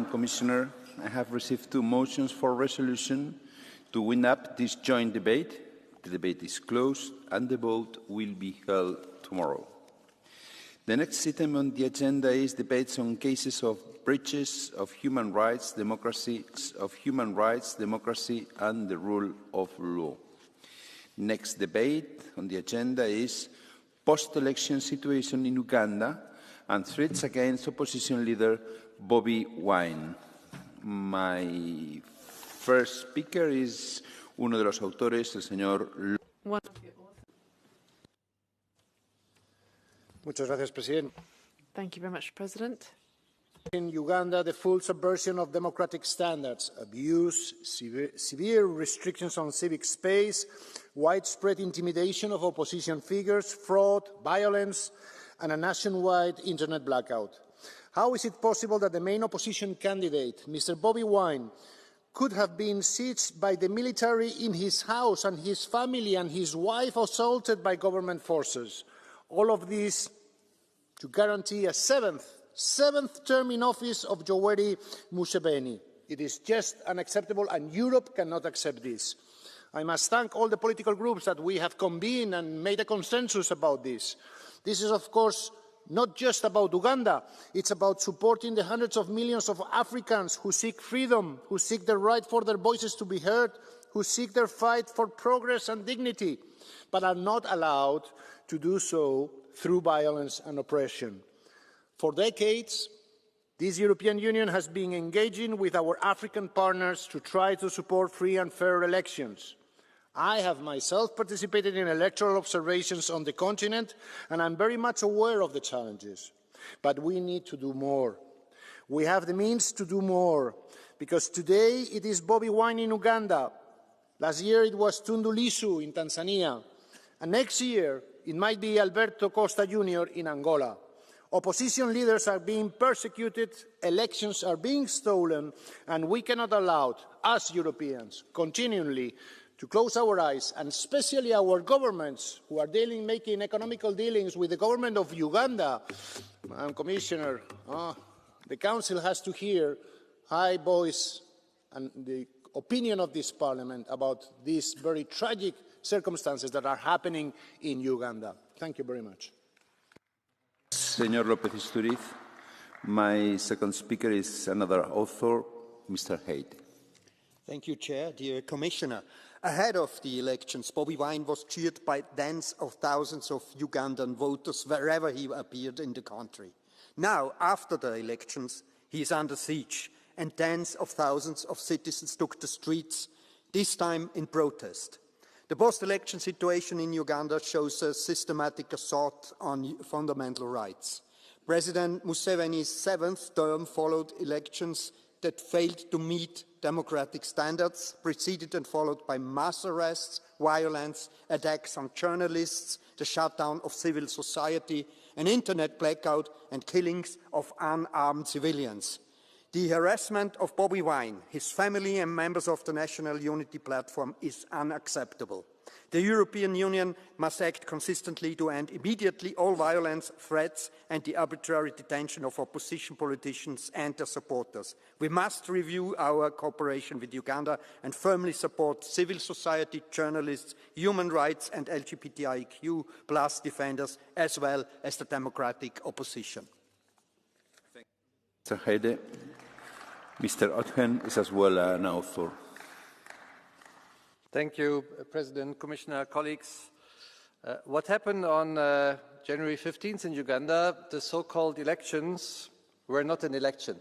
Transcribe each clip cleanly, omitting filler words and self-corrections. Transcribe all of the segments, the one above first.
Commissioner, I have received 2 motions for resolution to wind up this joint debate. The debate is closed and the vote will be held tomorrow. The next item on the agenda is debates on cases of breaches of human rights, democracy, and the rule of law. Next debate on the agenda is post-election situation in Uganda and threats against opposition leader Bobi Wine. My first speaker is uno de los autores, el señor. Muchas gracias, President. Thank you very much, President. In Uganda, the full subversion of democratic standards, abuse, severe restrictions on civic space, widespread intimidation of opposition figures, fraud, violence, and a nationwide internet blackout. How is it possible that the main opposition candidate, Mr. Bobi Wine, could have been sieged by the military in his house and his family and his wife assaulted by government forces? All of this to guarantee a seventh term in office of Yoweri Museveni. It is just unacceptable, and Europe cannot accept this. I must thank all the political groups that we have convened and made a consensus about this. This is, of course, not just about Uganda. It's about supporting the hundreds of millions of Africans who seek freedom, who seek the right for their voices to be heard, who seek their fight for progress and dignity, but are not allowed to do so through violence and oppression. For decades, this European Union has been engaging with our African partners to try to support free and fair elections. I have myself participated in electoral observations on the continent, and I'm very much aware of the challenges. But we need to do more. We have the means to do more, because today it is Bobi Wine in Uganda. Last year it was Tundu Lissu in Tanzania. And next year it might be Alberto Costa Jr. in Angola. Opposition leaders are being persecuted, elections are being stolen, and we cannot allow, as Europeans, continually to close our eyes, and especially our governments who are making economical dealings with the government of Uganda. Madam Commissioner, the Council has to hear high voice and the opinion of this Parliament about these very tragic circumstances that are happening in Uganda. Thank you very much. Señor López Istúriz, my second speaker is another author, Mr. Hayde. Thank you, Chair. Dear Commissioner, ahead of the elections, Bobi Wine was cheered by tens of thousands of Ugandan voters wherever he appeared in the country. Now, after the elections, he is under siege, and tens of thousands of citizens took the streets, this time in protest. The post-election situation in Uganda shows a systematic assault on fundamental rights. President Museveni's 7th term followed elections that failed to meet democratic standards, preceded and followed by mass arrests, violence, attacks on journalists, the shutdown of civil society, an internet blackout, and killings of unarmed civilians. The harassment of Bobi Wine, his family and members of the National Unity Platform is unacceptable. The European Union must act consistently to end immediately all violence, threats and the arbitrary detention of opposition politicians and their supporters. We must review our cooperation with Uganda and firmly support civil society, journalists, human rights and LGBTIQ+ defenders, as well as the democratic opposition. Mr. Hayde. Mr. Otgen is as well an author. Thank you, President, Commissioner, colleagues. What happened on January 15th in Uganda, the so-called elections, were not an election.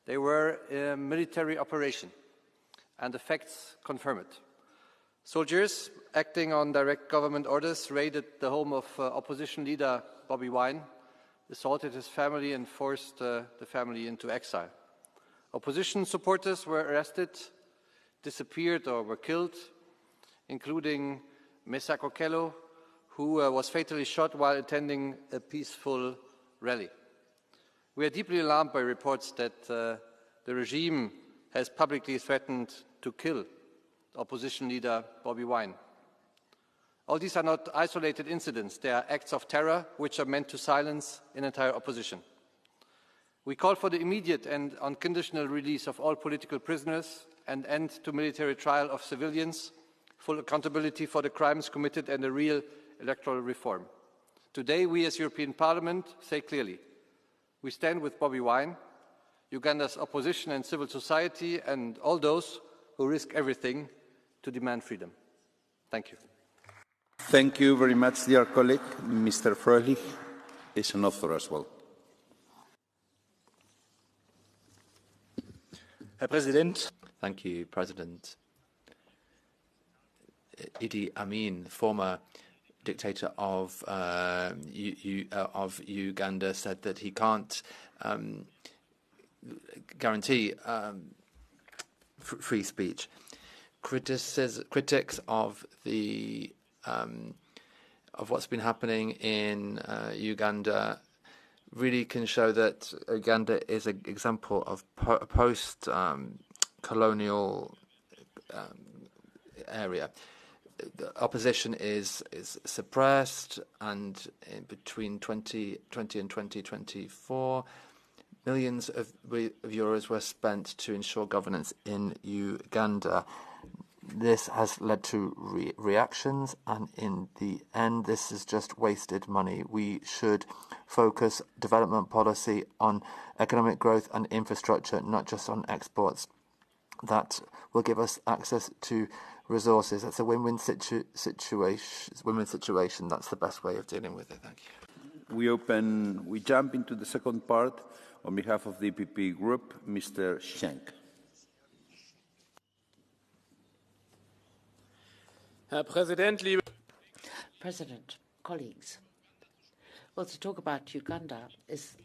They were a military operation, and the facts confirm it. Soldiers, acting on direct government orders, raided the home of opposition leader Bobi Wine, assaulted his family and forced the family into exile. Opposition supporters were arrested, disappeared or were killed, including Mesa Kokelo, who was fatally shot while attending a peaceful rally. We are deeply alarmed by reports that the regime has publicly threatened to kill opposition leader Bobi Wine. All these are not isolated incidents. They are acts of terror which are meant to silence an entire opposition. We call for the immediate and unconditional release of all political prisoners, an end to military trial of civilians, full accountability for the crimes committed and a real electoral reform. Today, we as European Parliament say clearly, we stand with Bobi Wine, Uganda's opposition and civil society, and all those who risk everything to demand freedom. Thank you. Thank you very much, dear colleague. Mr. Fröhlich is an author as well. Herr Präsident. Thank you, President. Idi Amin, former dictator of Uganda, said that he can't guarantee free speech. Critics of the of what's been happening in Uganda really can show that Uganda is an example of a post-colonial area. The opposition is suppressed, and between 2020 and 2024, millions of euros were spent to ensure governance in Uganda. This has led to reactions, and in the end, this is just wasted money. We should focus development policy on economic growth and infrastructure, not just on exports. That will give us access to resources. That's a win-win situation. That's the best way of dealing with it. Thank you. We jump into the second part on behalf of the EPP group, Mr. Schenk. Herr Präsident, liebe President, colleagues. Well, to talk about Uganda is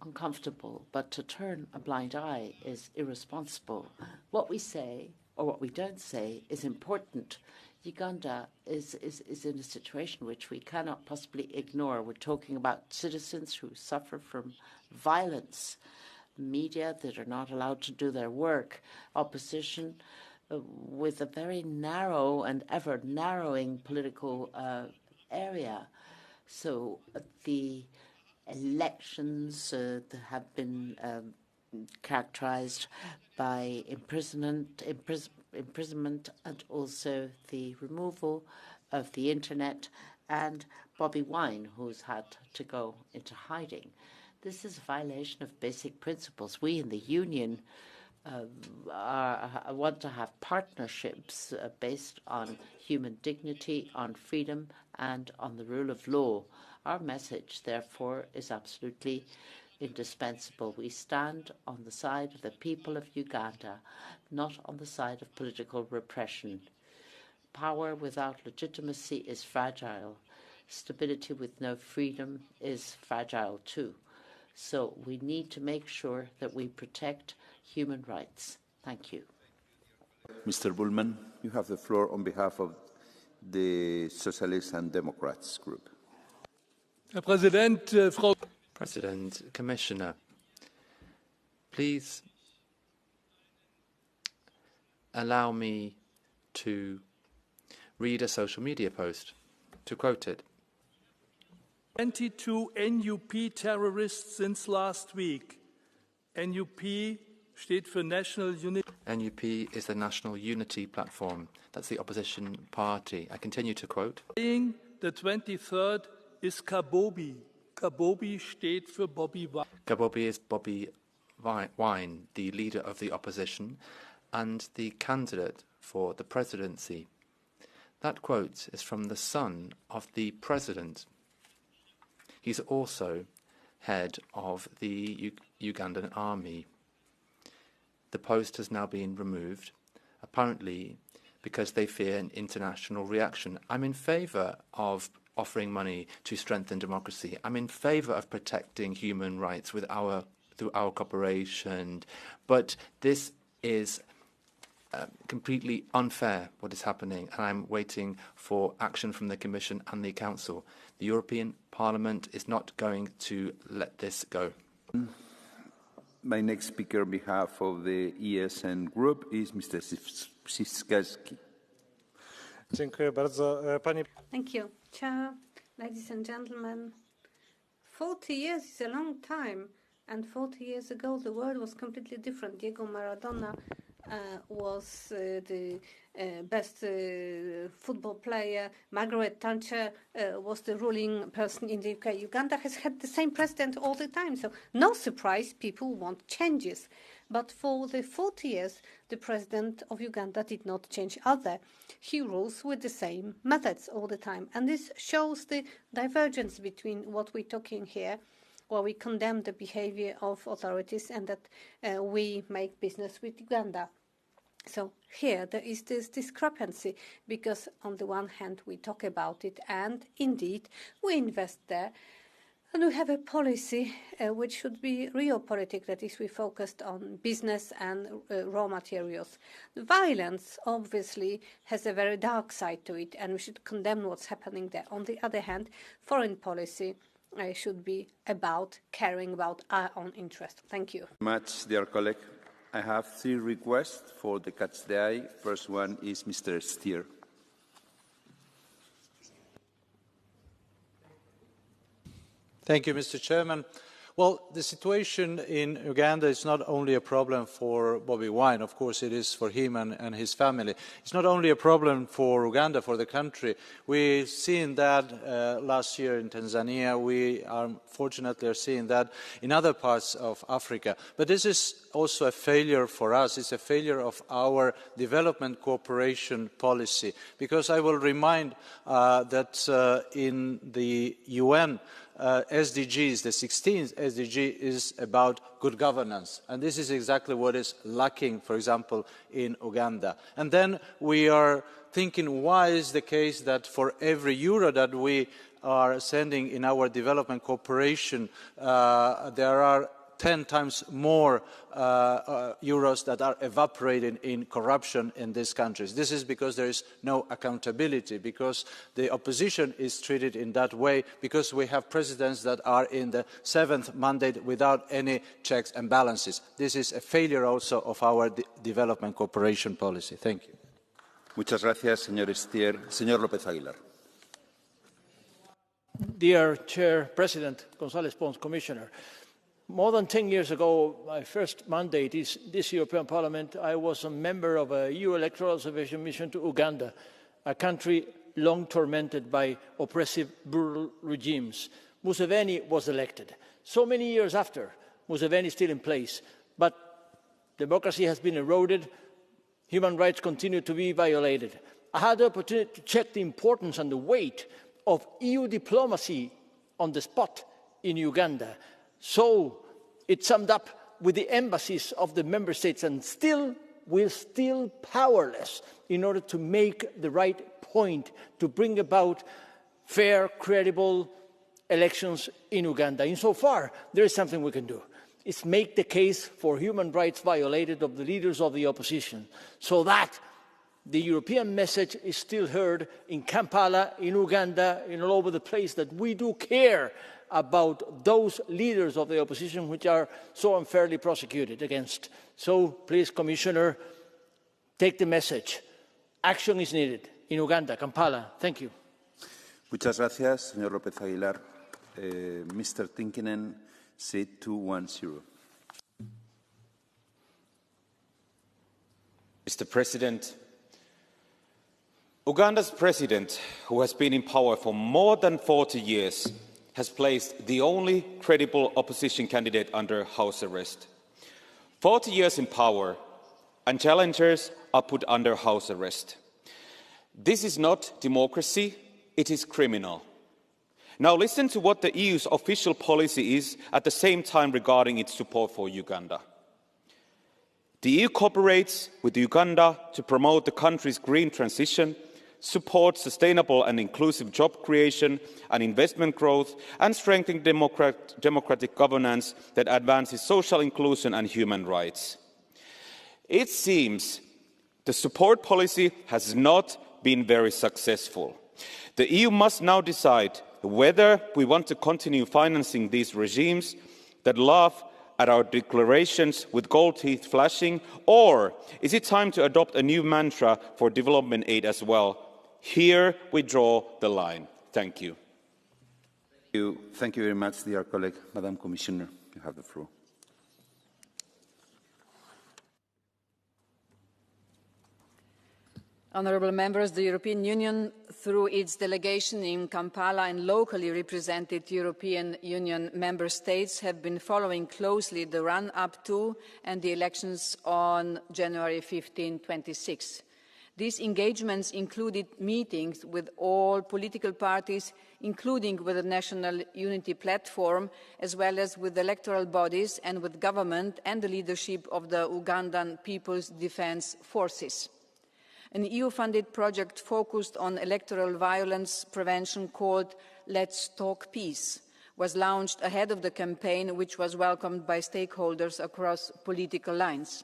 uncomfortable, but to turn a blind eye is irresponsible. What we say or what we don't say is important. Uganda is in a situation which we cannot possibly ignore. We're talking about citizens who suffer from violence, media that are not allowed to do their work, opposition with a very narrow and ever narrowing political area. So the elections have been characterized by imprisonment and also the removal of the internet, and Bobi Wine, who's had to go into hiding. This is a violation of basic principles. We in the Union want to have partnerships based on human dignity, on freedom, and on the rule of law. Our message, therefore, is absolutely indispensable. We stand on the side of the people of Uganda, not on the side of political repression. Power without legitimacy is fragile. Stability with no freedom is fragile too. So we need to make sure that we protect human rights. Thank you. Mr. Bullman, you have the floor on behalf of the Socialists and Democrats group. Herr Präsident, Frau President, Commissioner, please allow me to read a social media post, to quote it. 22 NUP terrorists since last week. NUP steht für National Unity. NUP is the National Unity Platform. That's the opposition party. I continue to quote. The 23rd is Kabobi. Kabobi steht für Bobi Wine. Kabobi is Bobi Wine, the leader of the opposition and the candidate for the presidency. That quote is from the son of the president. He's also head of the Ugandan army. The post has now been removed, apparently because they fear an international reaction. I'm in favour of offering money to strengthen democracy. I'm in favour of protecting human rights through our cooperation. But this is completely unfair, what is happening, and I'm waiting for action from the Commission and the Council. The European Parliament is not going to let this go. My next speaker on behalf of the ESN group is Mr. Siskowski. Thank you, Chair, ladies and gentlemen. 40 years is a long time, And 40 years ago, the world was completely different. Diego Maradona was the best football player. Margaret Thatcher was the ruling person in the UK. Uganda has had the same president all the time, so no surprise people want changes. But for the 40 years, the president of Uganda did not change either. He rules with the same methods all the time. And this shows the divergence between what we're talking here, where we condemn the behavior of authorities, and that we make business with Uganda. So here there is this discrepancy, because on the one hand we talk about it and indeed we invest there, and we have a policy which should be realpolitik, that is, we focused on business and raw materials. The violence obviously has a very dark side to it, and we should condemn what's happening there. On the other hand, foreign policy should be about caring about our own interest. Thank you. Much, dear colleague. I have 3 requests for the catch the eye. First one is Mr. Stier. Thank you, Mr. Chairman. Well, the situation in Uganda is not only a problem for Bobi Wine. Of course, it is for him and his family. It's not only a problem for Uganda, for the country. We've seen that last year in Tanzania. We are fortunately seeing that in other parts of Africa. But this is also a failure for us. It's a failure of our development cooperation policy. Because I will remind that in the UN, SDGs, the 16th SDG is about good governance, and this is exactly what is lacking, for example, in Uganda. And then we are thinking, why is the case that for every euro that we are sending in our development cooperation, there are 10 times more euros that are evaporating in corruption in these countries. This is because there is no accountability, because the opposition is treated in that way, because we have presidents that are in the 7th mandate without any checks and balances. This is a failure also of our development cooperation policy. Thank you. Muchas gracias, señor Stier. Señor López Aguilar. Dear Chair, President González Pons, Commissioner, more than 10 years ago, my first mandate is this European Parliament. I was a member of a EU electoral observation mission to Uganda, a country long tormented by oppressive, brutal regimes. Museveni was elected. So many years after, Museveni is still in place, but democracy has been eroded, human rights continue to be violated. I had the opportunity to check the importance and the weight of EU diplomacy on the spot in Uganda. So it summed up with the embassies of the member states, and we're still powerless in order to make the right point to bring about fair, credible elections in Uganda. Insofar, there is something we can do. It's make the case for human rights violated of the leaders of the opposition, so that the European message is still heard in Kampala, in Uganda, and all over the place, that we do care about those leaders of the opposition which are so unfairly prosecuted against. So please, Commissioner, take the message. Action is needed in Uganda, Kampala. Thank you. Muchas gracias, señor López Aguilar. Mr. Tinkinen, seat 210. Mr. President, Uganda's president, who has been in power for more than 40 years, has placed the only credible opposition candidate under house arrest. 40 years in power, and challengers are put under house arrest. This is not democracy, it is criminal. Now listen to what the EU's official policy is at the same time regarding its support for Uganda. The EU cooperates with Uganda to promote the country's green transition, support sustainable and inclusive job creation and investment growth, and strengthen democratic governance that advances social inclusion and human rights. It seems the support policy has not been very successful. The EU must now decide whether we want to continue financing these regimes that laugh at our declarations with gold teeth flashing, or is it time to adopt a new mantra for development aid as well? Here we draw the line. Thank you. Thank you very much, dear colleague. Madam Commissioner, you have the floor. Honourable members, the European Union, through its delegation in Kampala and locally represented European Union member states, have been following closely the run-up to and the elections on January 15, 2026. These engagements included meetings with all political parties, including with the National Unity Platform, as well as with electoral bodies and with government and the leadership of the Ugandan People's Defence Forces. An EU-funded project focused on electoral violence prevention called Let's Talk Peace was launched ahead of the campaign, which was welcomed by stakeholders across political lines.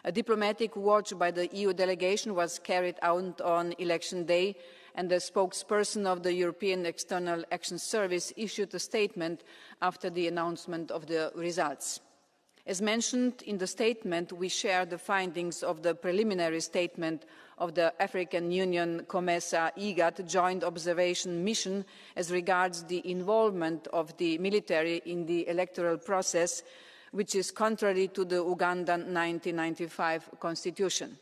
A diplomatic watch by the EU delegation was carried out on election day, and the spokesperson of the European External Action Service issued a statement after the announcement of the results. As mentioned in the statement, we share the findings of the preliminary statement of the African Union COMESA IGAD Joint Observation Mission as regards the involvement of the military in the electoral process, which is contrary to the Ugandan 1995 constitution.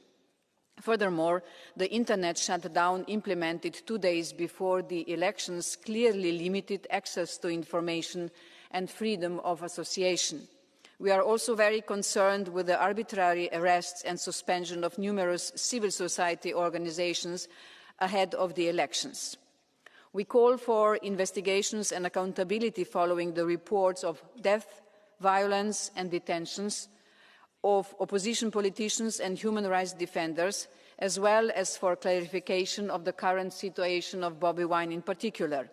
Furthermore, the internet shutdown implemented 2 days before the elections clearly limited access to information and freedom of association. We are also very concerned with the arbitrary arrests and suspension of numerous civil society organizations ahead of the elections. We call for investigations and accountability following the reports of death, violence and detentions of opposition politicians and human rights defenders, as well as for clarification of the current situation of Bobi Wine in particular.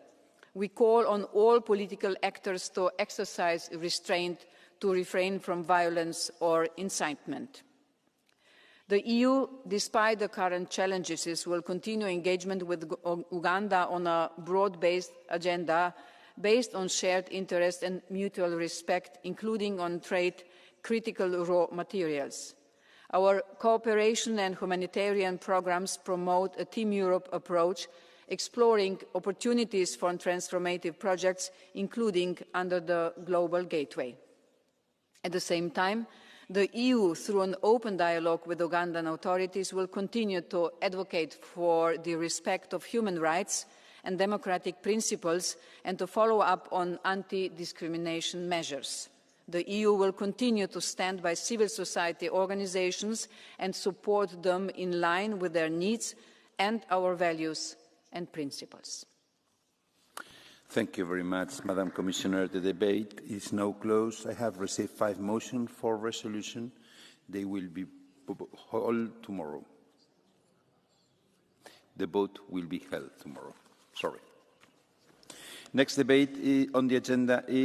We call on all political actors to exercise restraint, to refrain from violence or incitement. The EU, despite the current challenges, will continue engagement with Uganda on a broad-based agenda based on shared interest and mutual respect, including on trade, critical raw materials. Our cooperation and humanitarian programmes promote a Team Europe approach, exploring opportunities for transformative projects, including under the Global Gateway. At the same time, the EU, through an open dialogue with Ugandan authorities, will continue to advocate for the respect of human rights and democratic principles and to follow up on anti-discrimination measures. The EU will continue to stand by civil society organisations and support them in line with their needs and our values and principles. Thank you very much, Madam Commissioner. The debate is now closed. I have received 5 motions for resolution. They will be held tomorrow. The vote will be held tomorrow. Sorry. Next debate on the agenda is